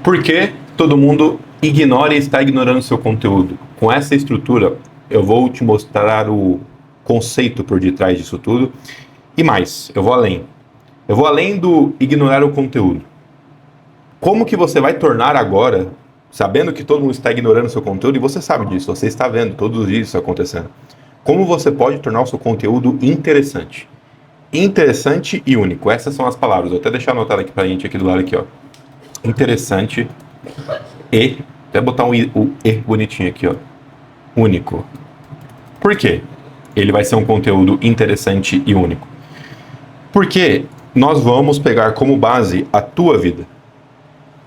Por que todo mundo ignora e está ignorando seu conteúdo? Com essa estrutura, eu vou te mostrar o conceito por detrás disso tudo. E mais, eu vou além. Eu vou além do ignorar o conteúdo. Como que você vai tornar agora, sabendo que todo mundo está ignorando seu conteúdo, e você sabe disso, você está vendo todos os dias isso acontecendo. Como você pode tornar o seu conteúdo interessante? Interessante e único. Essas são as palavras. Vou até deixar anotado aqui pra gente, aqui do lado, aqui, ó. Interessante e... Até botar o E bonitinho aqui, ó. Único. Por quê? Ele vai ser um conteúdo interessante e único. Porque nós vamos pegar como base a tua vida.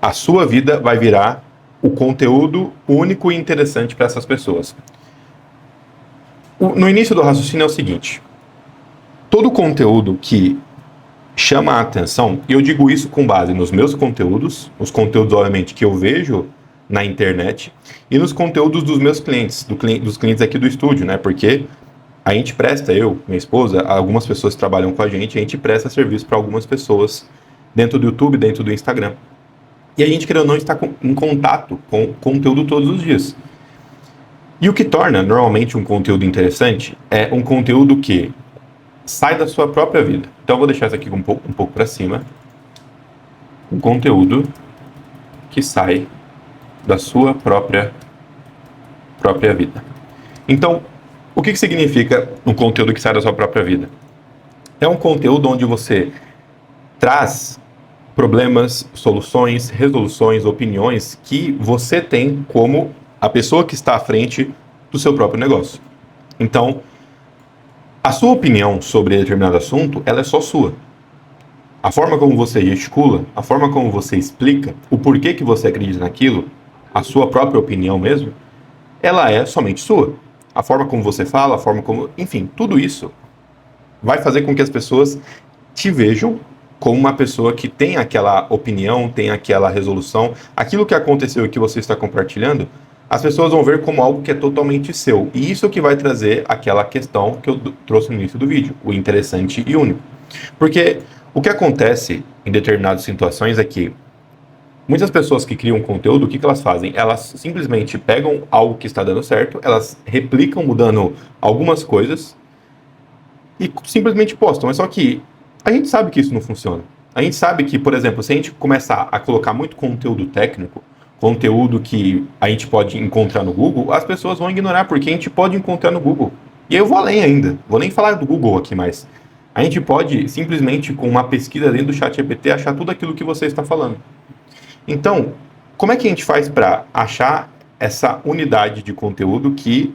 A sua vida vai virar o conteúdo único e interessante para essas pessoas. No início do raciocínio é o seguinte: todo conteúdo que chama a atenção, e eu digo isso com base nos meus conteúdos, os conteúdos, obviamente, que eu vejo na internet, e nos conteúdos dos meus clientes, dos clientes aqui do estúdio, né? Porque a gente presta, eu, minha esposa, algumas pessoas que trabalham com a gente presta serviço para algumas pessoas dentro do YouTube, dentro do Instagram. E a gente, querendo ou não, está em contato com conteúdo todos os dias. E o que torna, normalmente, um conteúdo interessante é um conteúdo que sai da sua própria vida. Então eu vou deixar isso aqui um pouco para cima. Um conteúdo que sai da sua própria vida. Então, o que significa um conteúdo que sai da sua própria vida? É um conteúdo onde você traz problemas, soluções, resoluções, opiniões que você tem como a pessoa que está à frente do seu próprio negócio. Então, a sua opinião sobre determinado assunto, ela é só sua. A forma como você gesticula, a forma como você explica, o porquê que você acredita naquilo, a sua própria opinião mesmo, ela é somente sua. A forma como você fala, a forma como... Enfim, tudo isso vai fazer com que as pessoas te vejam como uma pessoa que tem aquela opinião, tem aquela resolução. Aquilo que aconteceu e que você está compartilhando, as pessoas vão ver como algo que é totalmente seu. E isso que vai trazer aquela questão que eu trouxe no início do vídeo, o interessante e único. Porque o que acontece em determinadas situações é que muitas pessoas que criam conteúdo, o que elas fazem? Elas simplesmente pegam algo que está dando certo, elas replicam mudando algumas coisas e simplesmente postam. Mas só que a gente sabe que isso não funciona. A gente sabe que, por exemplo, se a gente começar a colocar muito conteúdo técnico, conteúdo que a gente pode encontrar no Google, as pessoas vão ignorar, porque a gente pode encontrar no Google. E aí eu vou além ainda, vou nem falar do Google aqui mais. A gente pode simplesmente, com uma pesquisa dentro do ChatGPT, achar tudo aquilo que você está falando. Então, como é que a gente faz para achar essa unidade de conteúdo que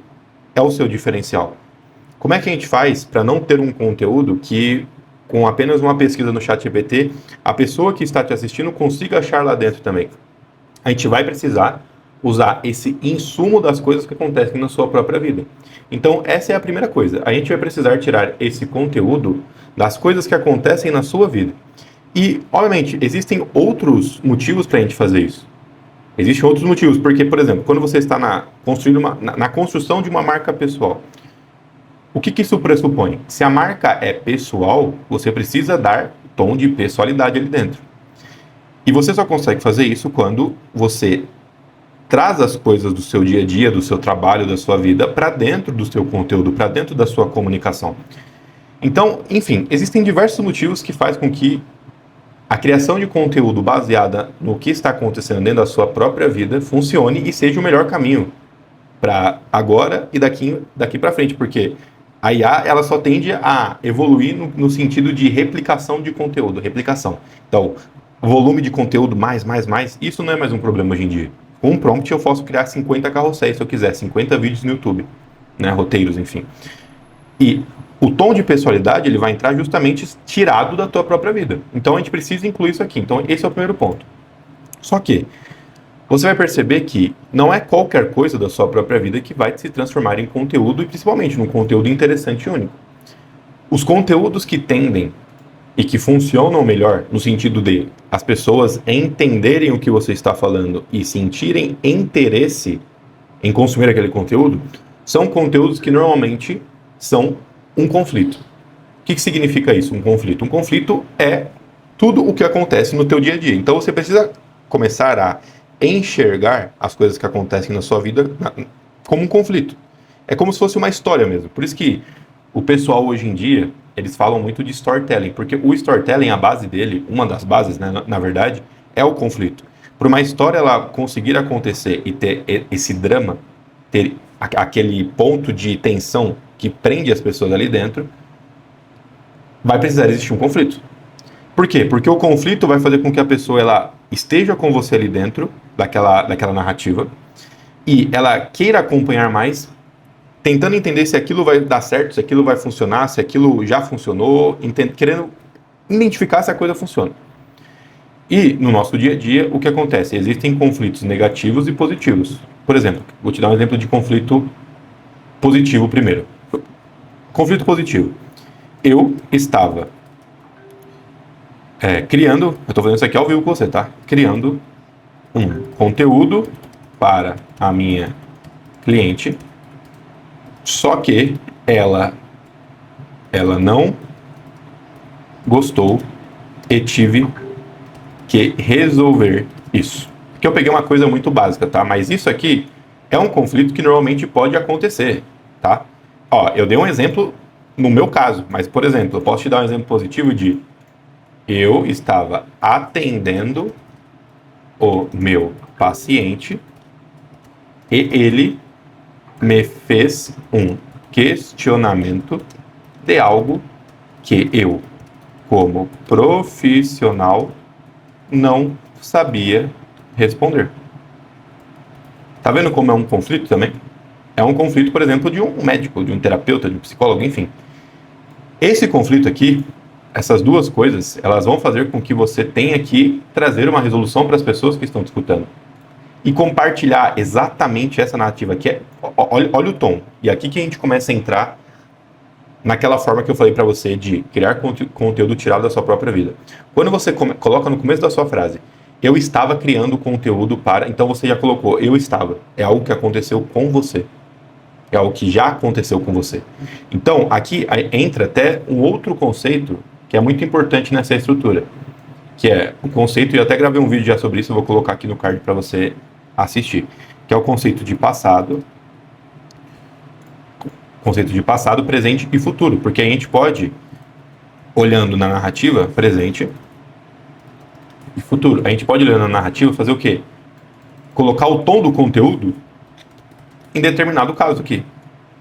é o seu diferencial? Como é que a gente faz para não ter um conteúdo que, com apenas uma pesquisa no ChatGPT, a pessoa que está te assistindo consiga achar lá dentro também? A gente vai precisar usar esse insumo das coisas que acontecem na sua própria vida. Então, essa é a primeira coisa. A gente vai precisar tirar esse conteúdo das coisas que acontecem na sua vida. E, obviamente, existem outros motivos para a gente fazer isso. Existem outros motivos, porque, por exemplo, quando você está na construção de uma marca pessoal, o que isso pressupõe? Se a marca é pessoal, você precisa dar tom de pessoalidade ali dentro. E você só consegue fazer isso quando você traz as coisas do seu dia a dia, do seu trabalho, da sua vida, para dentro do seu conteúdo, para dentro da sua comunicação. Então, enfim, existem diversos motivos que fazem com que a criação de conteúdo baseada no que está acontecendo dentro da sua própria vida funcione e seja o melhor caminho para agora e daqui para frente, porque a IA ela só tende a evoluir no sentido de replicação de conteúdo, replicação. Então, volume de conteúdo mais, isso não é mais um problema hoje em dia. Com um prompt eu posso criar 50 carrosséis se eu quiser, 50 vídeos no YouTube, né, roteiros, enfim. E o tom de pessoalidade ele vai entrar justamente tirado da tua própria vida. Então a gente precisa incluir isso aqui. Então esse é o primeiro ponto. Só que você vai perceber que não é qualquer coisa da sua própria vida que vai se transformar em conteúdo e principalmente num conteúdo interessante e único. Os conteúdos que tendem e que funcionam melhor no sentido de as pessoas entenderem o que você está falando e sentirem interesse em consumir aquele conteúdo, são conteúdos que normalmente são um conflito. O que significa isso, um conflito? Um conflito é tudo o que acontece no teu dia a dia. Então você precisa começar a enxergar as coisas que acontecem na sua vida como um conflito. É como se fosse uma história mesmo. Por isso que o pessoal hoje em dia, eles falam muito de storytelling, porque o storytelling, a base dele, uma das bases, né, na verdade, é o conflito. Para uma história ela conseguir acontecer e ter esse drama, ter aquele ponto de tensão que prende as pessoas ali dentro, vai precisar existir um conflito. Por quê? Porque o conflito vai fazer com que a pessoa ela esteja com você ali dentro daquela narrativa e ela queira acompanhar mais, tentando entender se aquilo vai dar certo, se aquilo vai funcionar, se aquilo já funcionou, querendo identificar se a coisa funciona. E no nosso dia a dia, o que acontece? Existem conflitos negativos e positivos. Por exemplo, vou te dar um exemplo de conflito positivo primeiro. Conflito positivo. Eu estava criando, eu estou fazendo isso aqui ao vivo com você, tá? Criando um conteúdo para a minha cliente, só que ela não gostou e tive que resolver isso. Porque eu peguei uma coisa muito básica, tá? Mas isso aqui é um conflito que normalmente pode acontecer, tá? Ó, eu dei um exemplo no meu caso, mas, por exemplo, eu posso te dar um exemplo positivo de eu estava atendendo o meu paciente e ele me fez um questionamento de algo que eu, como profissional, não sabia responder. Tá vendo como é um conflito também? É um conflito, por exemplo, de um médico, de um terapeuta, de um psicólogo, enfim. Esse conflito aqui, essas duas coisas, elas vão fazer com que você tenha que trazer uma resolução para as pessoas que estão te escutando. E compartilhar exatamente essa narrativa que é... Olha o tom. E aqui que a gente começa a entrar naquela forma que eu falei para você de criar conteúdo tirado da sua própria vida. Quando você coloca no começo da sua frase, eu estava criando conteúdo para... Então você já colocou, eu estava. É algo que aconteceu com você. É algo que já aconteceu com você. Então, aqui entra até um outro conceito que é muito importante nessa estrutura. Que é o conceito, e eu até gravei um vídeo já sobre isso, eu vou colocar aqui no card para você assistir. Que é o conceito de passado, presente e futuro, porque a gente pode, olhando na narrativa, presente e futuro, a gente pode, olhando na narrativa, fazer o quê? Colocar o tom do conteúdo em determinado caso aqui.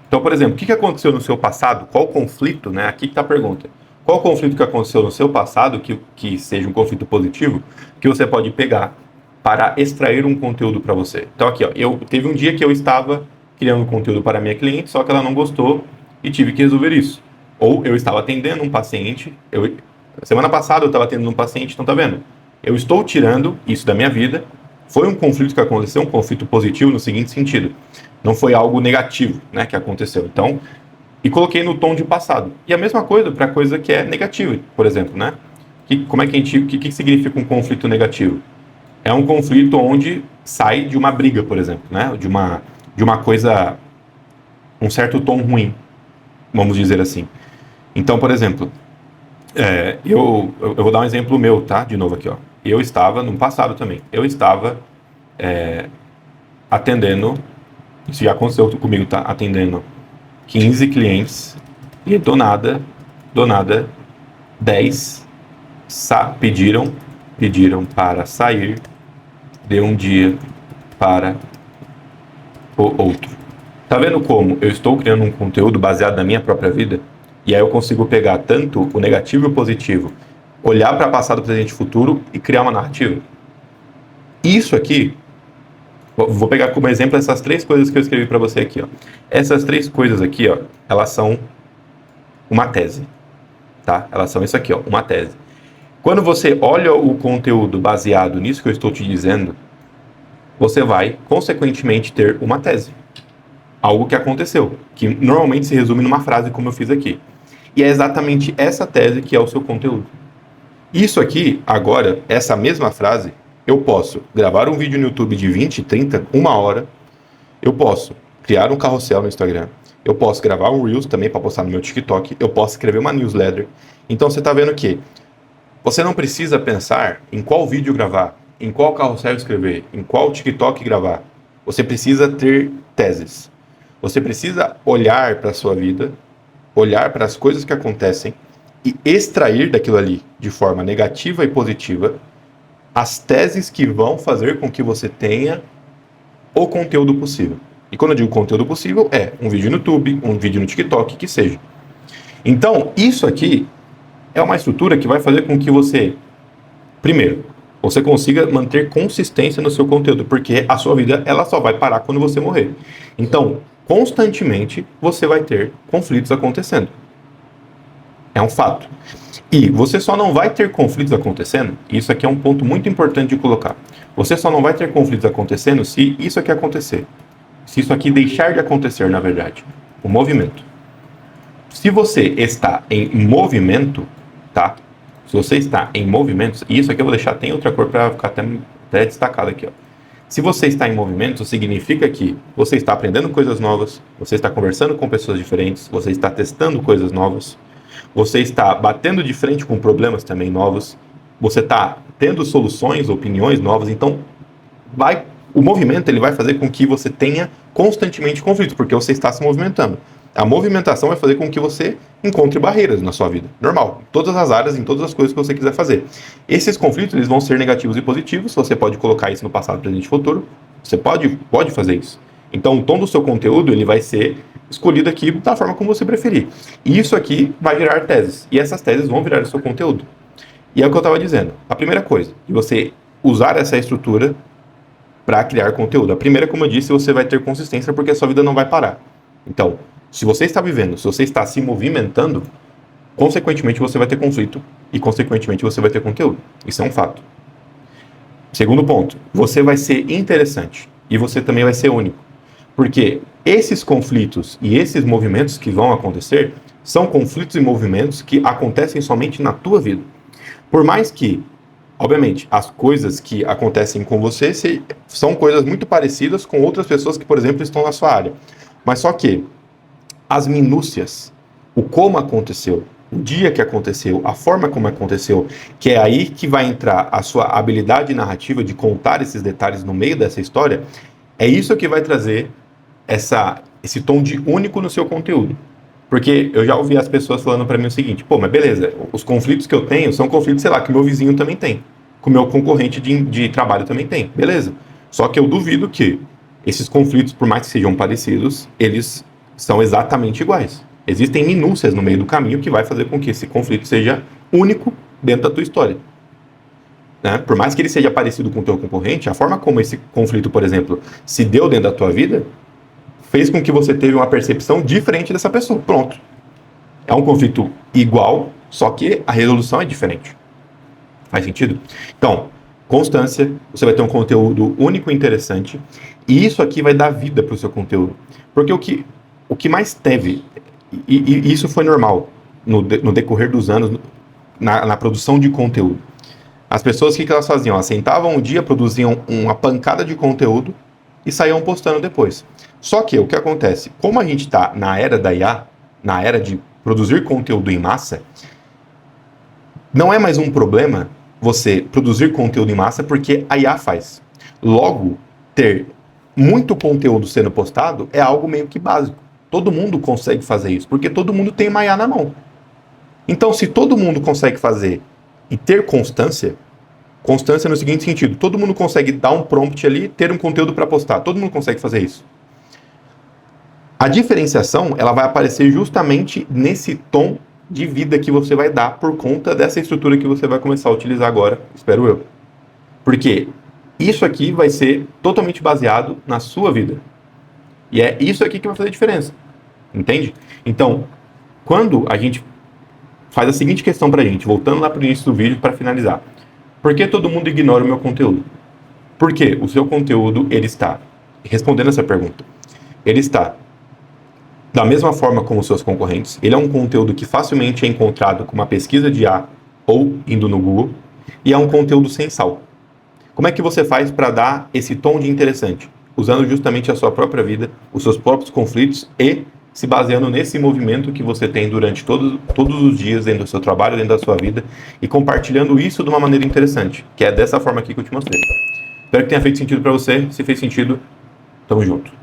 Então, por exemplo, o que aconteceu no seu passado? Qual conflito, né? Aqui que está a pergunta. Qual conflito que aconteceu no seu passado, que seja um conflito positivo, que você pode pegar para extrair um conteúdo para você? Então, aqui, ó, teve um dia que eu estava criando conteúdo para a minha cliente, só que ela não gostou e tive que resolver isso. Ou eu estava atendendo um paciente, semana passada eu estava atendendo um paciente, então tá vendo? Eu estou tirando isso da minha vida, foi um conflito que aconteceu, um conflito positivo no seguinte sentido, não foi algo negativo, né, que aconteceu. Então, e coloquei no tom de passado. E a mesma coisa para coisa que é negativa, por exemplo, né? Como é que o que significa um conflito negativo? É um conflito onde sai de uma briga, por exemplo, né? De uma coisa, um certo tom ruim, vamos dizer assim. Então, por exemplo, eu vou dar um exemplo meu, tá? De novo aqui, ó. Eu estava, no passado também, eu estava atendendo, isso já aconteceu comigo, tá? Atendendo 15 clientes e do nada, 10 pediram para sair de um dia para o outro. Tá vendo como eu estou criando um conteúdo baseado na minha própria vida? E aí eu consigo pegar tanto o negativo e o positivo, olhar para passado, presente e futuro e criar uma narrativa. Isso aqui, vou pegar como exemplo essas 3 coisas que eu escrevi para você aqui, ó. Essas 3 coisas aqui, ó, elas são uma tese, tá? Elas são isso aqui, ó, uma tese. Quando você olha o conteúdo baseado nisso que eu estou te dizendo, você vai, consequentemente, ter uma tese. Algo que aconteceu, que normalmente se resume numa frase, como eu fiz aqui. E é exatamente essa tese que é o seu conteúdo. Isso aqui, agora, essa mesma frase, eu posso gravar um vídeo no YouTube de 20, 30, 1 hora, eu posso criar um carrossel no Instagram, eu posso gravar um Reels também para postar no meu TikTok, eu posso escrever uma newsletter. Então você está vendo que você não precisa pensar em qual vídeo gravar, em qual carrossel escrever, em qual TikTok gravar. Você precisa ter teses. Você precisa olhar para a sua vida, olhar para as coisas que acontecem e extrair daquilo ali, de forma negativa e positiva, as teses que vão fazer com que você tenha o conteúdo possível. E quando eu digo conteúdo possível, é um vídeo no YouTube, um vídeo no TikTok, que seja. Então, isso aqui é uma estrutura que vai fazer com que você, primeiro, você consiga manter consistência no seu conteúdo, porque a sua vida ela só vai parar quando você morrer. Então, constantemente, você vai ter conflitos acontecendo. É um fato. E você só não vai ter conflitos acontecendo, isso aqui é um ponto muito importante de colocar. Você só não vai ter conflitos acontecendo se isso aqui acontecer. Se isso aqui deixar de acontecer, na verdade. O movimento. Se você está em movimento, tá? Se você está em movimento, e isso aqui eu vou deixar, tem outra cor para ficar até destacado aqui, ó. Se você está em movimento, significa que você está aprendendo coisas novas, você está conversando com pessoas diferentes, você está testando coisas novas, você está batendo de frente com problemas também novos, você está tendo soluções, opiniões novas, então o movimento ele vai fazer com que você tenha constantemente conflitos, porque você está se movimentando. A movimentação vai fazer com que você encontre barreiras na sua vida, normal, em todas as áreas, em todas as coisas que você quiser fazer. Esses conflitos eles vão ser negativos e positivos, você pode colocar isso no passado, presente e futuro, você pode fazer isso. Então o tom do seu conteúdo ele vai ser escolhido aqui da forma como você preferir. E isso aqui vai virar teses, e essas teses vão virar o seu conteúdo. E é o que eu estava dizendo, a primeira coisa, de você usar essa estrutura para criar conteúdo. A primeira, como eu disse, você vai ter consistência porque a sua vida não vai parar. Então, se você está vivendo, se você está se movimentando, consequentemente você vai ter conflito e consequentemente você vai ter conteúdo. Isso é um fato. Segundo ponto, você vai ser interessante e você também vai ser único. Porque esses conflitos e esses movimentos que vão acontecer são conflitos e movimentos que acontecem somente na tua vida. Por mais que, obviamente, as coisas que acontecem com você são coisas muito parecidas com outras pessoas que, por exemplo, estão na sua área. Mas só que as minúcias, o como aconteceu, o dia que aconteceu, a forma como aconteceu, que é aí que vai entrar a sua habilidade narrativa de contar esses detalhes no meio dessa história, é isso que vai trazer esse tom de único no seu conteúdo. Porque eu já ouvi as pessoas falando para mim o seguinte, pô, mas beleza, os conflitos que eu tenho são conflitos, sei lá, que o meu vizinho também tem, que o meu concorrente de trabalho também tem, beleza. Só que eu duvido que esses conflitos, por mais que sejam parecidos, eles são exatamente iguais. Existem minúcias no meio do caminho que vai fazer com que esse conflito seja único dentro da tua história. Né? Por mais que ele seja parecido com o teu concorrente, a forma como esse conflito, por exemplo, se deu dentro da tua vida, fez com que você teve uma percepção diferente dessa pessoa. Pronto. É um conflito igual, só que a resolução é diferente. Faz sentido? Então, constância, você vai ter um conteúdo único e interessante, e isso aqui vai dar vida para o seu conteúdo. Porque o que mais teve, e isso foi normal no decorrer dos anos, na produção de conteúdo. As pessoas, o que elas faziam? Elas sentavam um dia, produziam uma pancada de conteúdo e saíam postando depois. Só que o que acontece? Como a gente está na era da IA, na era de produzir conteúdo em massa, não é mais um problema você produzir conteúdo em massa porque a IA faz. Logo, ter muito conteúdo sendo postado é algo meio que básico. Todo mundo consegue fazer isso, porque todo mundo tem uma IA na mão. Então, se todo mundo consegue fazer e ter constância no seguinte sentido, todo mundo consegue dar um prompt ali, ter um conteúdo para postar, todo mundo consegue fazer isso. A diferenciação, ela vai aparecer justamente nesse tom de vida que você vai dar por conta dessa estrutura que você vai começar a utilizar agora, espero eu. Porque isso aqui vai ser totalmente baseado na sua vida. E é isso aqui que vai fazer diferença. Entende? Então, quando a gente faz a seguinte questão pra gente, voltando lá pro início do vídeo para finalizar. Por que todo mundo ignora o meu conteúdo? Porque o seu conteúdo, ele está, respondendo essa pergunta, ele está da mesma forma como os seus concorrentes, ele é um conteúdo que facilmente é encontrado com uma pesquisa de IA ou indo no Google, e é um conteúdo sem sal. Como é que você faz para dar esse tom de interessante? Usando justamente a sua própria vida, os seus próprios conflitos e se baseando nesse movimento que você tem durante todos os dias dentro do seu trabalho, dentro da sua vida, e compartilhando isso de uma maneira interessante, que é dessa forma aqui que eu te mostrei. Espero que tenha feito sentido para você. Se fez sentido, tamo junto.